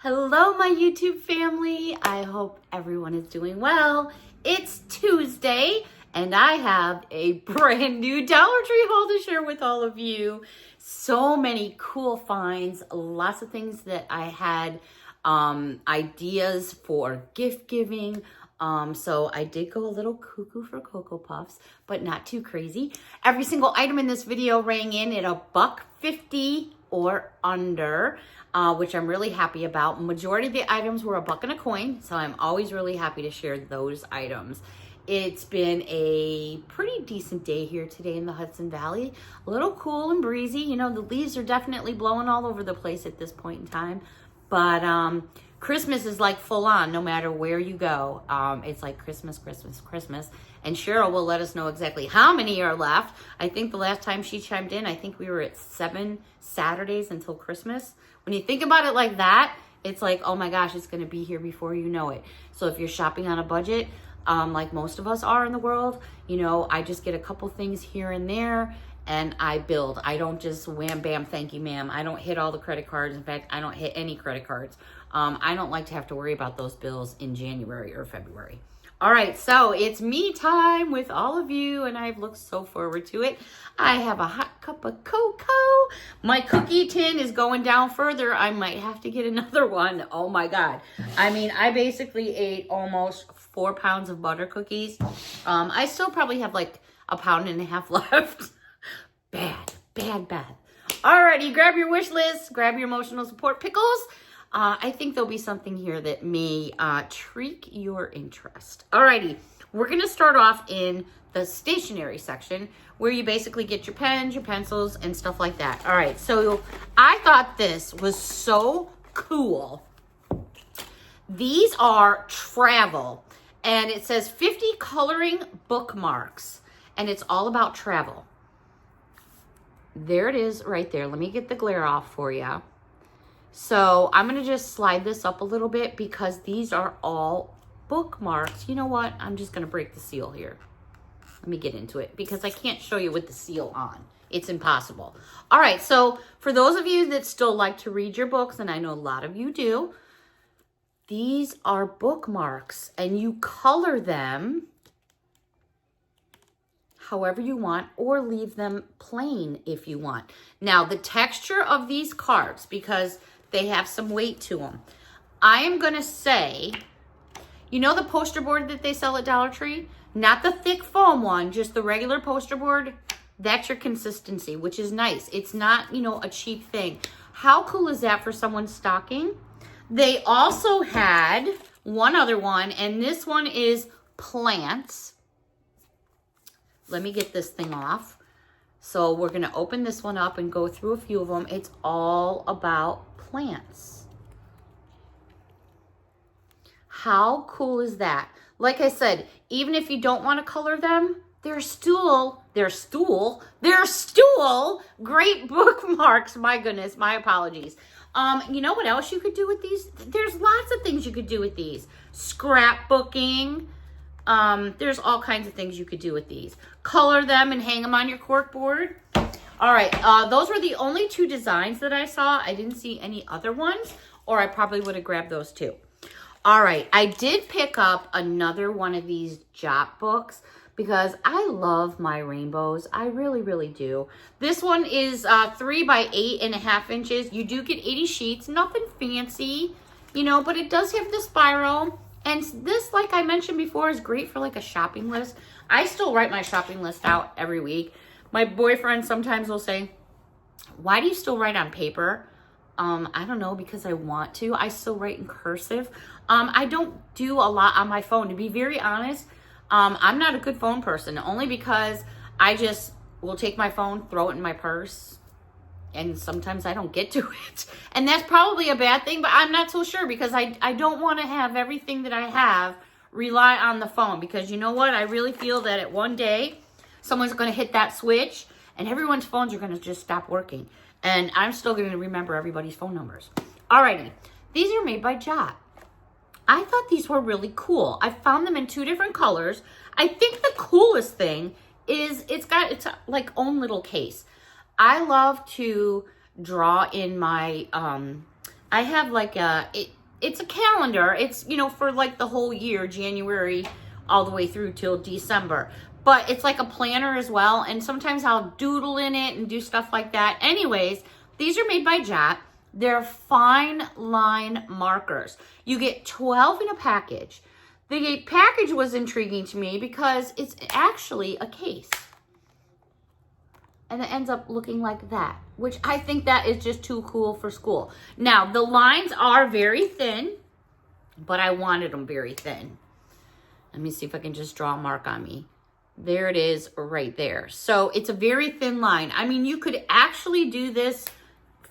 Hello, my YouTube family. I hope everyone is doing well. It's Tuesday, and I have a brand new Dollar Tree haul to share with all of you. So many cool finds, lots of things that I had ideas for gift giving. So I did go a little cuckoo for Cocoa Puffs, but not too crazy. Every single item in this video rang in at $1.50 or under, which I'm really happy about. Majority of the items were $1 and a coin, so I'm always really happy to share those items. It's been a pretty decent day here today in the Hudson Valley. A little cool and breezy. You know, the leaves are definitely blowing all over the place at this point in time. But Christmas is like full on no matter where you go. It's like Christmas, Christmas, Christmas. And Cheryl will let us know exactly how many are left. I think the last time she chimed in, I think we were at 7 Saturdays until Christmas. When you think about it like that, it's like, oh my gosh, it's going to be here before you know it. So if you're shopping on a budget, like most of us are in the world, you know, I just get a couple things here and there and I build. I don't just wham, bam, thank you, ma'am. I don't hit all the credit cards. In fact, I don't hit any credit cards. I don't like to have to worry about those bills in January or February. All right, so it's me time with all of you, and I've looked so forward to it. I have a hot cup of cocoa. My cookie tin is going down further. I might have to get another one. Oh my God. I mean, I basically ate almost 4 pounds of butter cookies. I still probably have like 1.5 pounds left. Bad. Alrighty, grab your wish list, grab your emotional support pickles. I think there'll be something here that may treat your interest. Alrighty, we're gonna start off in the stationery section where you basically get your pens, your pencils, and stuff like that. All right, so I thought this was so cool. These are travel, and it says 50 coloring bookmarks, and it's all about travel. There it is right there. Let me get the glare off for you. So I'm going to just slide this up a little bit because these are all bookmarks. You know what? I'm just going to break the seal here. Let me get into it because I can't show you with the seal on. It's impossible. All right. So for those of you that still like to read your books, and I know a lot of you do, these are bookmarks and you color them however you want, or leave them plain if you want. Now, the texture of these cards, because they have some weight to them, I am going to say, you know the poster board that they sell at Dollar Tree? Not the thick foam one, just the regular poster board. That's your consistency, which is nice. It's not, you know, a cheap thing. How cool is that for someone's stocking? They also had one other one, and this one is plants. Let me get this thing off. So we're going to open this one up and go through a few of them. It's all about plants. How cool is that? Like I said, even if you don't want to color them, they're stool great bookmarks. My goodness, my apologies. You know what else you could do with these? There's lots of things you could do with these. Scrapbooking. There's all kinds of things you could do with these. Color them and hang them on your cork board. All right, those were the only 2 designs that I saw. I didn't see any other ones, or I probably would have grabbed those too. All right, I did pick up another one of these Jot books because I love my rainbows. I really, really do. This one is 3 by 8.5 inches. You do get 80 sheets, nothing fancy, you know, but it does have the spiral. And this, like I mentioned before, is great for like a shopping list. I still write my shopping list out every week. My boyfriend sometimes will say, why do you still write on paper? I don't know, because I want to. I still write in cursive. I don't do a lot on my phone. To be very honest, I'm not a good phone person, only because I just will take my phone, throw it in my purse, and sometimes I don't get to it. And that's probably a bad thing, but I'm not so sure because I don't want to have everything that I have rely on the phone, because you know what? I really feel that at one day, someone's going to hit that switch and everyone's phones are going to just stop working. And I'm still going to remember everybody's phone numbers. Alrighty. These are made by Jot. I thought these were really cool. I found them in 2 different colors. I think the coolest thing is it's got its like own little case. I love to draw in my I have like it's a calendar. It's, you know, for like the whole year, January all the way through till December. But it's like a planner as well. And sometimes I'll doodle in it and do stuff like that. Anyways, these are made by Jot. They're fine line markers. You get 12 in a package. The package was intriguing to me because it's actually a case. And it ends up looking like that, which I think that is just too cool for school. Now, the lines are very thin, but I wanted them very thin. Let me see if I can just draw a mark on me. There it is right there. So it's a very thin line. I mean, you could actually do this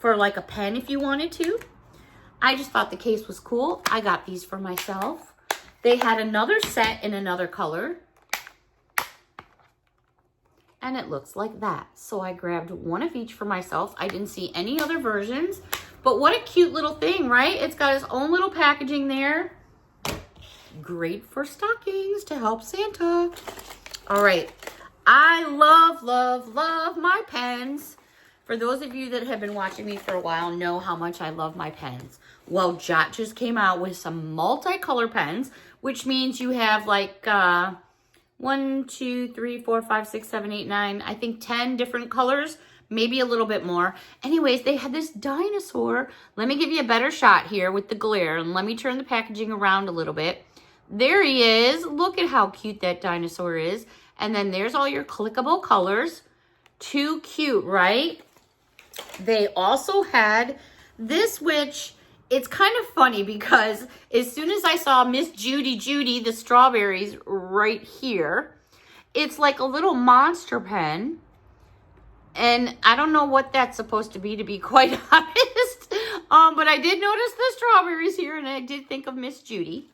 for like a pen if you wanted to. I just thought the case was cool. I got these for myself. They had another set in another color. And it looks like that. So I grabbed one of each for myself. I didn't see any other versions. But what a cute little thing, right? It's got its own little packaging there. Great for stockings to help Santa. All right. I love, love, love my pens. For those of you that have been watching me for a while know how much I love my pens. Well, Jot just came out with some multicolor pens, which means you have like 1, 2, 3, 4, 5, 6, 7, 8, 9, I think 10 different colors, maybe a little bit more. Anyways, they had this dinosaur. Let me give you a better shot here with the glare, and let me turn the packaging around a little bit. There he is. Look at how cute that dinosaur is. And then there's all your clickable colors. Too cute, right? They also had this, which it's kind of funny because as soon as I saw Miss Judy, the strawberries right here, it's like a little monster pen. And I don't know what that's supposed to be quite honest. But I did notice the strawberries here, and I did think of Miss Judy.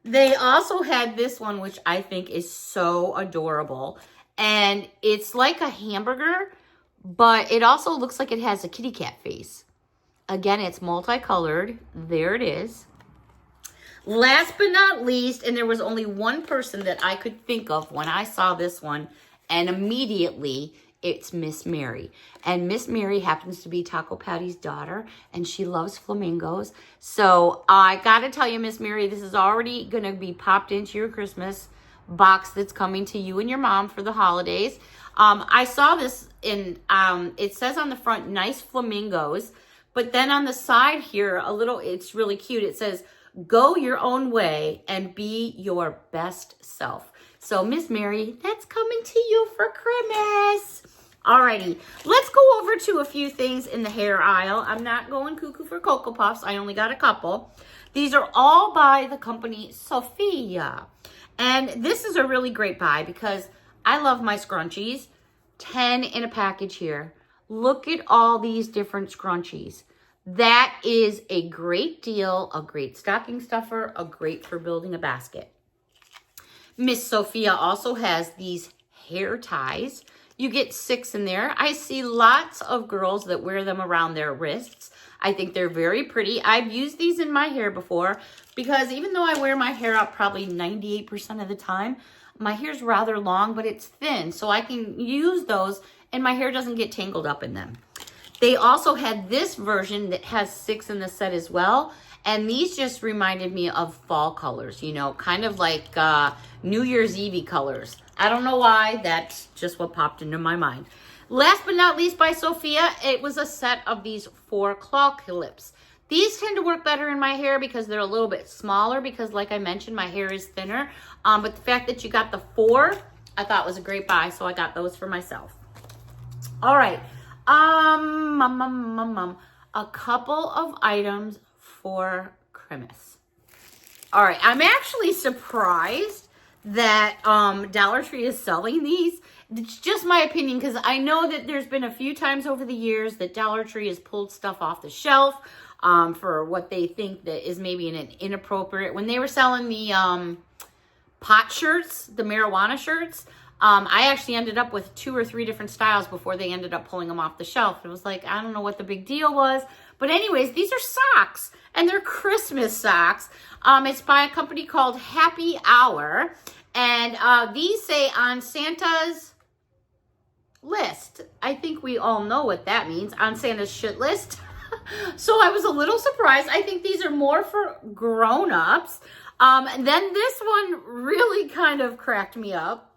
They also had this one, which I think is so adorable. And it's like a hamburger, but it also looks like it has a kitty cat face. Again, it's multicolored. There it is. Last but not least, and there was only one person that I could think of when I saw this one, and immediately it's Miss Mary. And Miss Mary happens to be Taco Patty's daughter, and she loves flamingos. So I gotta tell you, Miss Mary, this is already gonna be popped into your Christmas box that's coming to you and your mom for the holidays. I saw this in, it says on the front, nice flamingos. But then on the side here, a little, it's really cute. It says, go your own way and be your best self. So Miss Mary, that's coming to you for Christmas. Alrighty, let's go over to a few things in the hair aisle. I'm not going cuckoo for Cocoa Puffs. I only got a couple. These are all by the company Sophia. And this is a really great buy because I love my scrunchies. 10 in a package here. Look at all these different scrunchies. That is a great deal, a great stocking stuffer, a great for building a basket. Miss Sophia also has these hair ties. You get 6 in there. I see lots of girls that wear them around their wrists. I think they're very pretty. I've used these in my hair before because even though I wear my hair out probably 98% of the time, my hair's rather long, but it's thin. So I can use those and my hair doesn't get tangled up in them. They also had this version that has 6 in the set as well. And these just reminded me of fall colors, you know, kind of like New Year's Eve colors. I don't know why, that's just what popped into my mind. Last but not least by Sophia, it was a set of these 4 claw clips. These tend to work better in my hair because they're a little bit smaller because like I mentioned, my hair is thinner. But the fact that you got the 4, I thought was a great buy, so I got those for myself. All right, a couple of items for Christmas. All right, I'm actually surprised that Dollar Tree is selling these. It's just my opinion because I know that there's been a few times over the years that Dollar Tree has pulled stuff off the shelf for what they think that is maybe an inappropriate. When they were selling the pot shirts, the marijuana shirts, I actually ended up with 2 or 3 different styles before they ended up pulling them off the shelf. It was like, I don't know what the big deal was. But anyways, these are socks, and they're Christmas socks. It's by a company called Happy Hour. And these say on Santa's list. I think we all know what that means. On Santa's shit list. So I was a little surprised. I think these are more for grown-ups. And then this one really kind of cracked me up.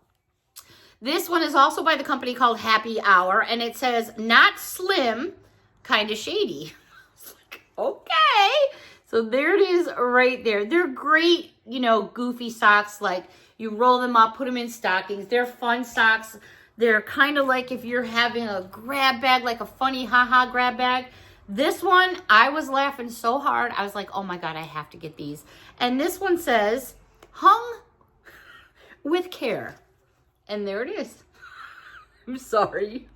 This one is also by the company called Happy Hour, and it says, not slim, kind of shady. It's like, okay. So there it is right there. They're great, you know, goofy socks. Like, you roll them up, put them in stockings. They're fun socks. They're kind of like if you're having a grab bag, like a funny haha grab bag. This one, I was laughing so hard. I was like, oh my God, I have to get these. And this one says, hung with care. And there it is. I'm sorry.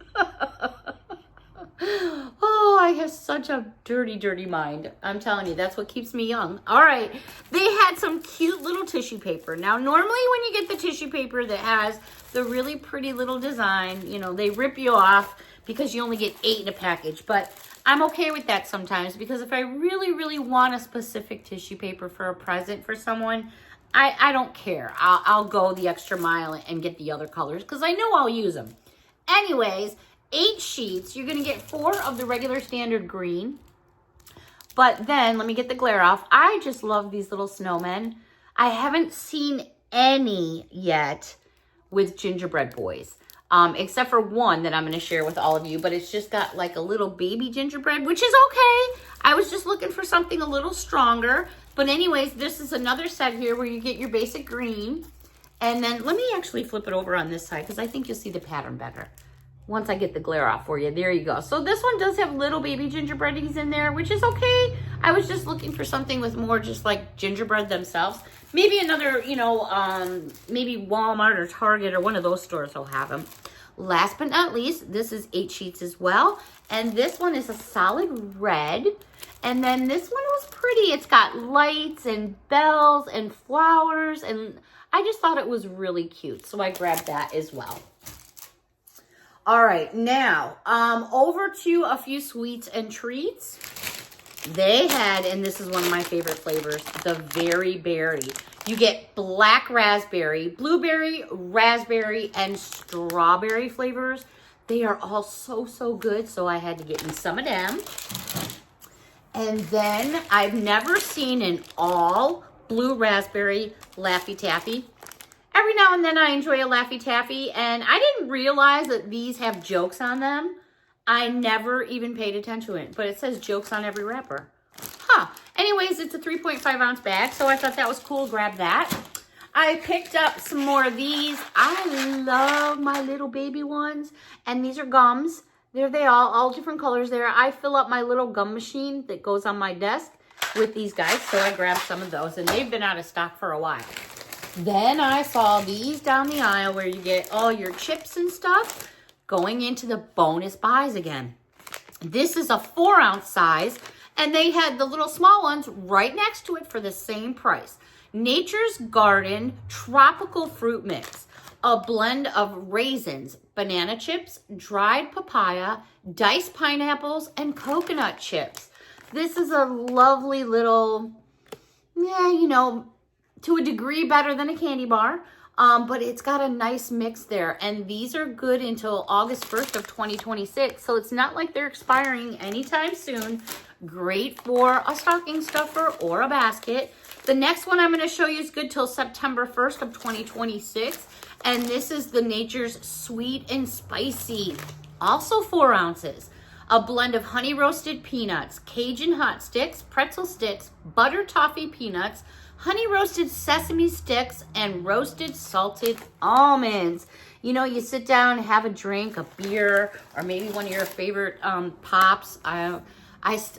Oh, I have such a dirty, dirty mind. I'm telling you, that's what keeps me young. All right. They had some cute little tissue paper. Now, normally when you get the tissue paper that has the really pretty little design, you know, they rip you off because you only get 8 in a package. But I'm okay with that sometimes because if I really, really want a specific tissue paper for a present for someone, I don't care. I'll go the extra mile and get the other colors because I know I'll use them. Anyways, 8 sheets. You're going to get 4 of the regular standard green. But then, let me get the glare off. I just love these little snowmen. I haven't seen any yet with gingerbread boys. Except for one that I'm going to share with all of you. But it's just got like a little baby gingerbread, which is okay. I was just looking for something a little stronger. But anyways, this is another set here where you get your basic green. And then, let me actually flip it over on this side because I think you'll see the pattern better once I get the glare off for you. There you go. So this one does have little baby gingerbreadies in there, which is okay. I was just looking for something with more just like gingerbread themselves. Maybe another, you know, maybe Walmart or Target or one of those stores will have them. Last but not least, this is 8 sheets as well. And this one is a solid red. And then this one was pretty. It's got lights and bells and flowers. And I just thought it was really cute. So I grabbed that as well. All right, now over to a few sweets and treats. They had, and this is one of my favorite flavors, the Very Berry. You get black raspberry, blueberry, raspberry, and strawberry flavors. They are all so, so good, so I had to get me some of them. And then I've never seen an all blue raspberry Laffy Taffy. Every now and then I enjoy a Laffy Taffy, and I didn't realize that these have jokes on them. I never even paid attention to it, but it says jokes on every wrapper. Huh. Anyways, it's a 3.5 ounce bag, so I thought that was cool. Grab that. I picked up some more of these. I love my little baby ones, and these are gums. There they are, all different colors there. I fill up my little gum machine that goes on my desk with these guys, so I grabbed some of those, and they've been out of stock for a while. Then I saw these down the aisle where you get all your chips and stuff going into the bonus buys again. This is a 4 ounce size, and they had the little small ones right next to it for the same price. Nature's Garden Tropical Fruit Mix, a blend of raisins, banana chips, dried papaya, diced pineapples, and coconut chips. This is a lovely little, yeah, you know, to a degree better than a candy bar, but it's got a nice mix there. And these are good until August 1st of 2026, so it's not like they're expiring anytime soon. Great for a stocking stuffer or a basket. The next one I'm going to show you is good till September 1st of 2026, and this is the Nature's Sweet and Spicy, also 4 ounces. A blend of honey roasted peanuts, Cajun hot sticks, pretzel sticks, butter toffee peanuts, honey roasted sesame sticks, and roasted salted almonds. You know, you sit down, have a drink, a beer, or maybe one of your favorite pops. I'm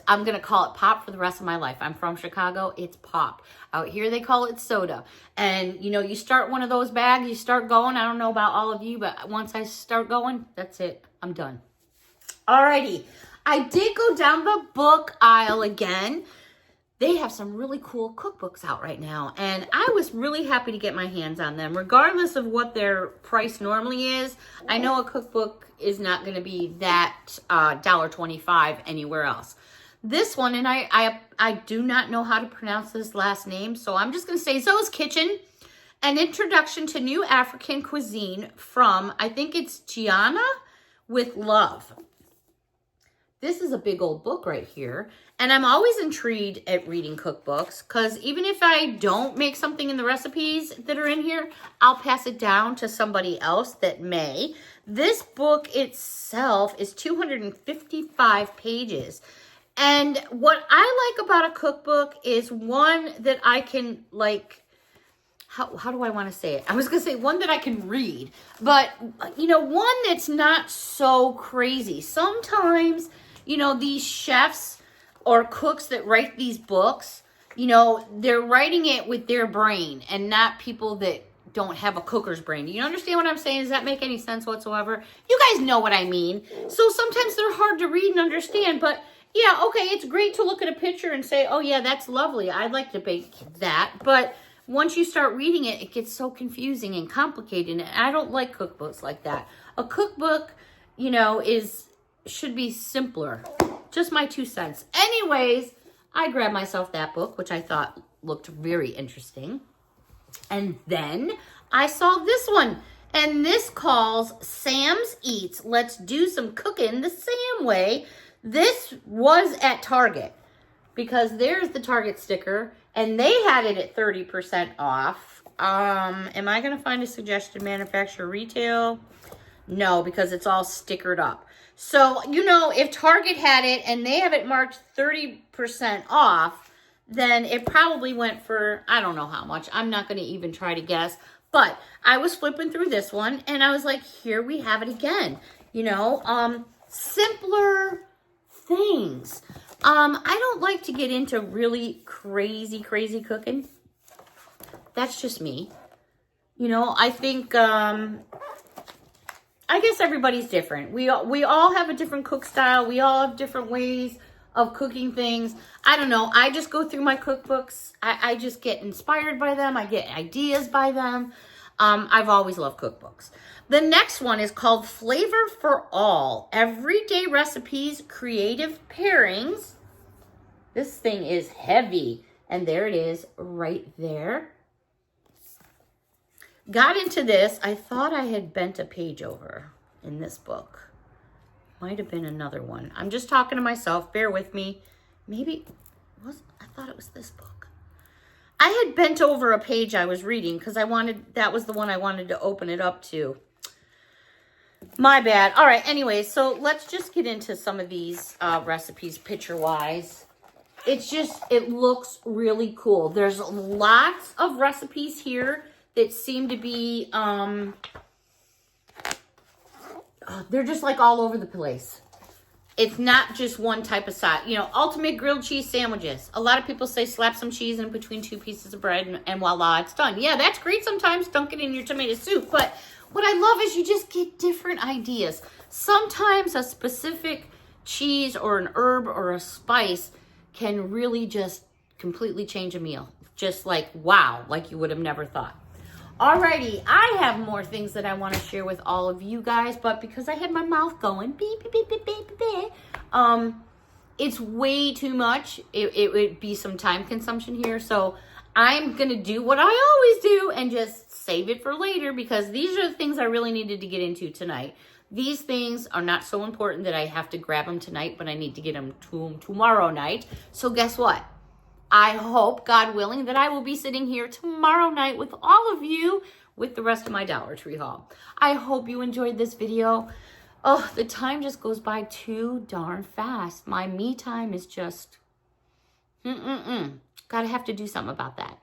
going to call it pop for the rest of my life. I'm from Chicago. It's pop. Out here, they call it soda. And, you know, you start one of those bags, you start going. I don't know about all of you, but once I start going, that's it. I'm done. Alrighty. I did go down the book aisle again. They have some really cool cookbooks out right now, and I was really happy to get my hands on them. Regardless of what their price normally is, I know a cookbook is not going to be that $1.25 anywhere else. This one, and I do not know how to pronounce this last name, so I'm just going to say Zoe's Kitchen, an introduction to new African cuisine from, I think it's Gianna with Love. this is a big old book right here. And I'm always intrigued at reading cookbooks because even if I don't make something in the recipes that are in here, I'll pass it down to somebody else that may. This book itself is 255 pages. And what I like about a cookbook is one that I can like, how do I want to say it? I was going to say one that I can read, but, you know, one that's not so crazy. Sometimes, you know, these chefs or cooks that write these books, you know, they're writing it with their brain and not people that don't have a cooker's brain. Do you understand what I'm saying? Does that make any sense whatsoever? You guys know what I mean. So sometimes they're hard to read and understand, but yeah, okay, it's great to look at a picture and say, oh yeah, that's lovely. I'd like to bake that. But once you start reading it, it gets so confusing and complicated. And I don't like cookbooks like that. A cookbook, you know, should be simpler. Just my 2 cents. Anyways, I grabbed myself that book, which I thought looked very interesting. And then I saw this one. And this calls Sam's Eats. Let's do some cooking the Sam way. This was at Target because there's the Target sticker and they had it at 30% off. Am I going to find a suggested manufacturer retail? No, because it's all stickered up. So, you know, if Target had it and they have it marked 30% off, then it probably went for, I don't know how much. I'm not going to even try to guess. But I was flipping through this one and I was like, here we have it again. You know, simpler things. I don't like to get into really crazy cooking. That's just me. You know, I think, I guess everybody's different. We all have a different cook style. We all have different ways of cooking things. I don't know. I just go through my cookbooks. I just get inspired by them. I get ideas by them. I've always loved cookbooks. The next one is called Flavor for All. Everyday Recipes, Creative Pairings. This thing is heavy. And there it is right there. Got into this. I thought I had bent a page over in this book. Might have been another one. I'm just talking to myself. Bear with me. Maybe I thought it was this book. I had bent over a page I was reading because that was the one I wanted to open it up to. My bad. All right. Anyway, so let's just get into some of these recipes picture-wise. It looks really cool. There's lots of recipes here that seem to be, they're just like all over the place. It's not just one type of side. You know, ultimate grilled cheese sandwiches. A lot of people say slap some cheese in between 2 pieces of bread and voila, it's done. Yeah, that's great sometimes. Dunk it in your tomato soup. But what I love is you just get different ideas. Sometimes a specific cheese or an herb or a spice can really just completely change a meal. Just like, wow, like you would have never thought. Alrighty, I have more things that I want to share with all of you guys, but because I had my mouth going, beep, beep, beep, beep, beep, beep, it's way too much. It would be some time consumption here, so I'm going to do what I always do and just save it for later because these are the things I really needed to get into tonight. These things are not so important that I have to grab them tonight, but I need to get them tomorrow night. So guess what? I hope, God willing, that I will be sitting here tomorrow night with all of you with the rest of my Dollar Tree haul. I hope you enjoyed this video. Oh, the time just goes by too darn fast. My me time is just, Gotta have to do something about that.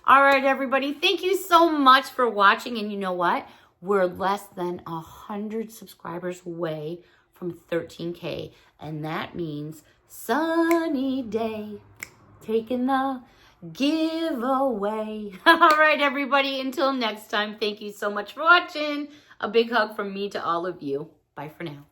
All right, everybody. Thank you so much for watching. And you know what? We're less than 100 subscribers away from 13K. And that means sunny day. Taking the giveaway. All right, everybody. Until next time, thank you so much for watching. A big hug from me to all of you. Bye for now.